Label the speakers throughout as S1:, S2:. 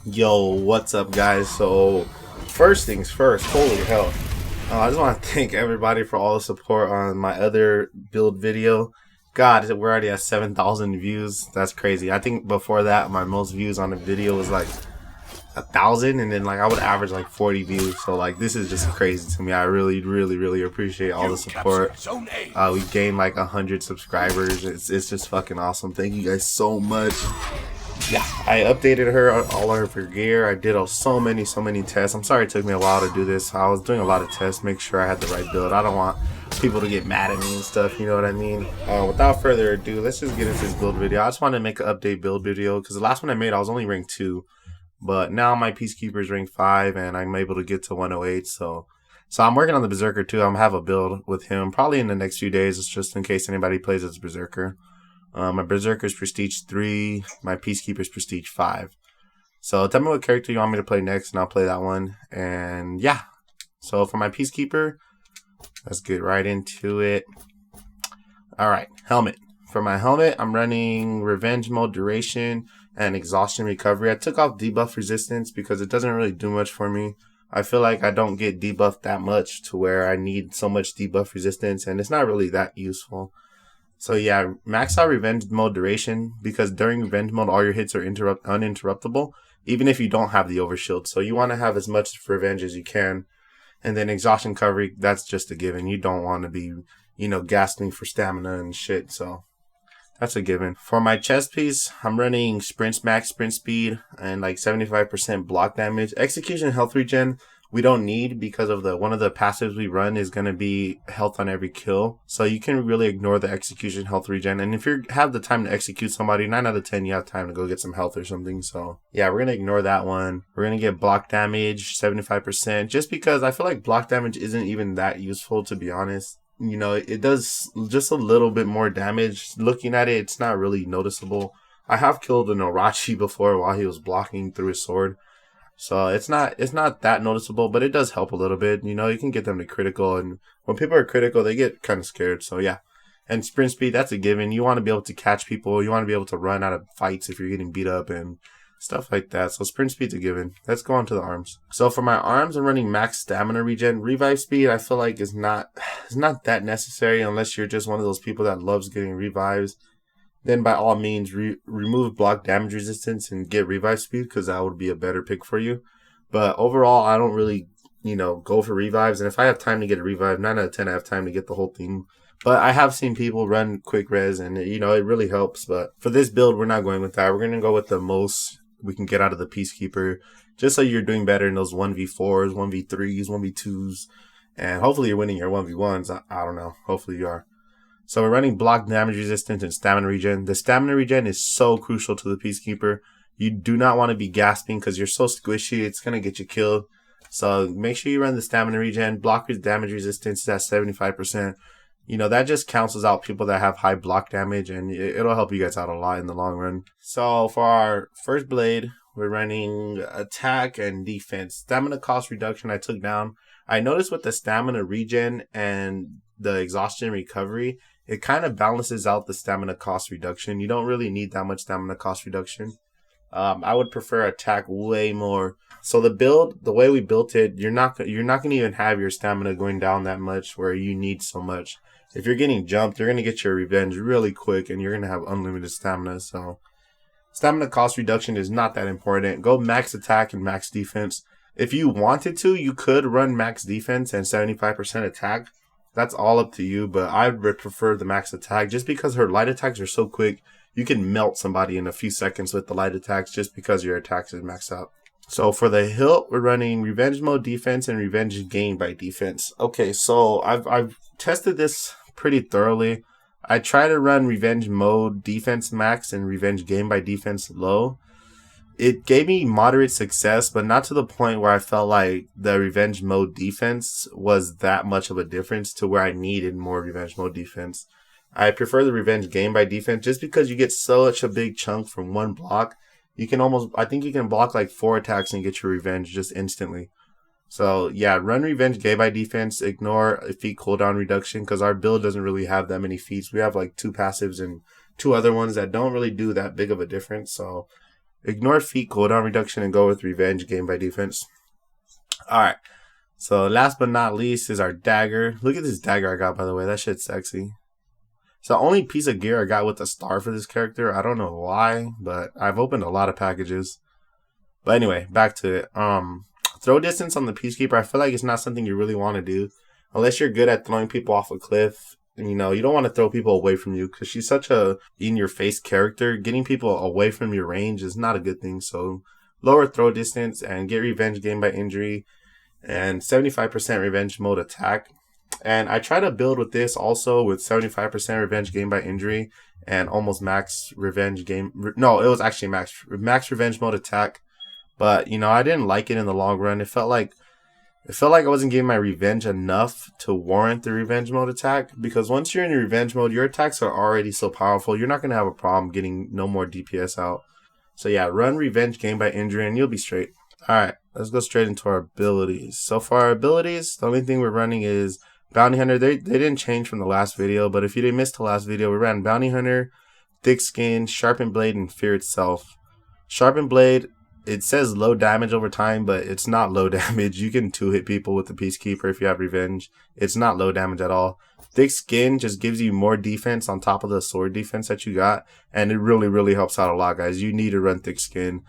S1: Yo, what's up, guys? So, first things first, holy hell. I just want to thank everybody for all the support on my other build video. God, we're already at 7,000 views. That's crazy. I think before that, my most views on a video was like 1,000, and then like I would average like 40 views. So, like, this is just crazy to me. I really appreciate all the support. We gained like 100 subscribers. It's just fucking awesome. Thank you guys so much. Yeah, I updated her all of her gear. I did so many tests. I'm sorry it took me a while to do this. I was doing a lot of tests, make sure I had the right build. I don't want people to get mad at me and stuff, you know what I mean? Without further ado, let's just get into this build video. I just wanted to make an update build video because the last one I made, I was only rank 2. But now my Peacekeeper is rank 5 and I'm able to get to 108. So I'm working on the Berserker too. I'm going to have a build with him probably in the next few days. It's just in case anybody plays as Berserker. My Berserker's Prestige 3, my Peacekeeper's Prestige 5. So tell me what character you want me to play next, and I'll play that one. And yeah, so for my Peacekeeper, let's get right into it. Alright, helmet. For my helmet, I'm running Revenge Mode Duration and Exhaustion Recovery. I took off debuff resistance because it doesn't really do much for me. I feel like I don't get debuffed that much to where I need so much debuff resistance, and it's not really that useful. So yeah, max out Revenge Mode Duration because during Revenge Mode, all your hits are uninterruptible, even if you don't have the Overshield. So you want to have as much Revenge as you can. And then Exhaustion Recovery, that's just a given. You don't want to be, gasping for stamina and shit. So that's a given. For my chest piece, I'm running Max Sprint Speed and like 75% block damage. Execution Health Regen, we don't need because of one of the passives we run is going to be health on every kill. So you can really ignore the execution health regen. And if you have the time to execute somebody, 9 out of 10, you have time to go get some health or something. So yeah, we're going to ignore that one. We're going to get block damage, 75%, just because I feel like block damage isn't even that useful, to be honest. It does just a little bit more damage. Looking at it, it's not really noticeable. I have killed an Orochi before while he was blocking through his sword. So it's not that noticeable, but it does help a little bit. You can get them to critical, and when people are critical, they get kind of scared. So yeah. And sprint speed, that's a given. You want to be able to catch people. You want to be able to run out of fights if you're getting beat up and stuff like that. So sprint speed's a given. Let's go on to the arms. So for my arms, I'm running max stamina regen. Revive speed, I feel like is not that necessary unless you're just one of those people that loves getting revives. Then by all means, remove block damage resistance and get revive speed because that would be a better pick for you. But overall, I don't really, go for revives. And if I have time to get a revive, 9 out of 10, I have time to get the whole thing. But I have seen people run quick res and, it really helps. But for this build, we're not going with that. We're going to go with the most we can get out of the Peacekeeper. Just so you're doing better in those 1v4s, 1v3s, 1v2s. And hopefully you're winning your 1v1s. I don't know. Hopefully you are. So we're running block damage resistance and stamina regen. The stamina regen is so crucial to the Peacekeeper. You do not want to be gasping because you're so squishy. It's going to get you killed. So make sure you run the stamina regen. Block damage resistance is at 75%. That just cancels out people that have high block damage, and it'll help you guys out a lot in the long run. So for our first blade, we're running attack and defense. Stamina cost reduction I took down. I noticed with the stamina regen and the exhaustion recovery, it kind of balances out the stamina cost reduction. You don't really need that much stamina cost reduction. I would prefer attack way more. So the way we built it, you're not going to even have your stamina going down that much where you need so much. If you're getting jumped, you're going to get your revenge really quick and you're going to have unlimited stamina. So stamina cost reduction is not that important. Go max attack and max defense. If you wanted to, you could run max defense and 75% attack. That's all up to you, but I would prefer the max attack just because her light attacks are so quick. You can melt somebody in a few seconds with the light attacks just because your attacks is maxed out. So for the hilt, we're running Revenge Mode Defense and Revenge Gain by Defense. Okay, so I've tested this pretty thoroughly. I try to run Revenge Mode Defense Max and Revenge Gain by Defense low. It gave me moderate success, but not to the point where I felt like the Revenge Mode Defense was that much of a difference to where I needed more Revenge Mode Defense. I prefer the Revenge Game by Defense just because you get such a big chunk from one block. I think you can block like 4 attacks and get your revenge just instantly. So yeah, run Revenge Game by Defense, ignore a feat cooldown reduction because our build doesn't really have that many feats. We have like 2 passives and 2 other ones that don't really do that big of a difference. So Ignore feat cooldown reduction and go with revenge gained by defense. Alright. So last but not least is our dagger. Look at this dagger I got, by the way. That shit's sexy. It's the only piece of gear I got with a star for this character. I don't know why, but I've opened a lot of packages. But anyway, back to it. Throw distance on the Peacekeeper, I feel like it's not something you really want to do. Unless you're good at throwing people off a cliff. You know, you don't want to throw people away from you because she's such a in-your-face character. Getting people away from your range is not a good thing. So lower throw distance and get revenge gained by injury and 75% revenge mode attack. And I try to build with this also with 75% revenge gained by injury and almost max revenge game. No, it was actually max revenge mode attack. But, you know, I didn't like it in the long run. It felt like I wasn't getting my revenge enough to warrant the revenge mode attack. Because once you're in revenge mode, your attacks are already so powerful. You're not going to have a problem getting no more DPS out. So yeah, run revenge gained by injury and you'll be straight. Alright, let's go straight into our abilities. So for our abilities, the only thing we're running is Bounty Hunter. They didn't change from the last video. But if you didn't miss the last video, we ran Bounty Hunter, Thick Skin, Sharpened Blade, and Fear Itself. Sharpened Blade, it says low damage over time, but it's not low damage. You can 2-hit people with the Peacekeeper if you have revenge. It's not low damage at all. Thick Skin just gives you more defense on top of the sword defense that you got. And it really, really helps out a lot, guys. You need to run Thick Skin.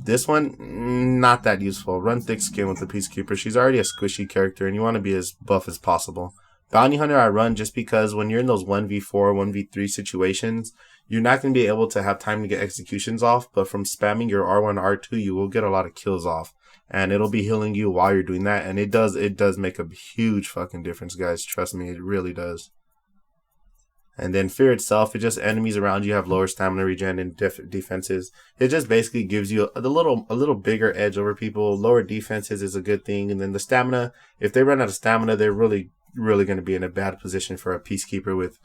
S1: This one, not that useful. Run Thick Skin with the Peacekeeper. She's already a squishy character, and you want to be as buff as possible. Bounty Hunter I run just because when you're in those 1v4, 1v3 situations, you're not going to be able to have time to get executions off, but from spamming your R1, R2, you will get a lot of kills off. And it'll be healing you while you're doing that, and it does make a huge fucking difference, guys. Trust me, it really does. And then Fear Itself, it just enemies around you have lower stamina regen and defenses. It just basically gives you a little bigger edge over people. Lower defenses is a good thing. And then the stamina, if they run out of stamina, they're really going to be in a bad position for a Peacekeeper with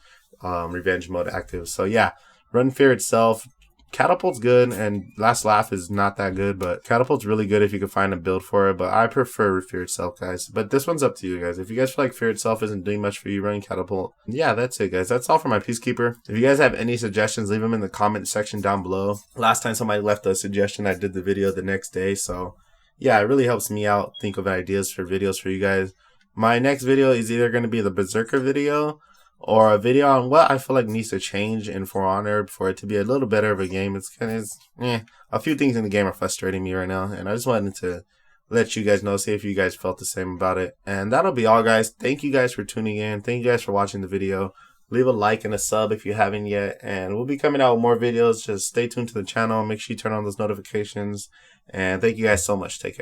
S1: revenge mode active. So yeah, run Fear Itself. Catapult's good, and Last Laugh is not that good, but Catapult's really good if you can find a build for it, but I prefer Fear Itself, guys. But this one's up to you, guys. If you guys feel like Fear Itself isn't doing much for you, running Catapult. Yeah, that's it, guys. That's all for my Peacekeeper. If you guys have any suggestions, leave them in the comment section down below. Last time somebody left a suggestion, I did the video the next day, so yeah, it really helps me out think of ideas for videos for you guys. My next video is either going to be the Berserker video, or a video on what I feel like needs to change in For Honor for it to be a little better of a game. It's kind of, a few things in the game are frustrating me right now, and I just wanted to let you guys know, see if you guys felt the same about it. And that'll be all, guys. Thank you guys for tuning in. Thank you guys for watching the video. Leave a like and a sub if you haven't yet, and we'll be coming out with more videos. Just stay tuned to the channel. Make sure you turn on those notifications, and thank you guys so much. Take care.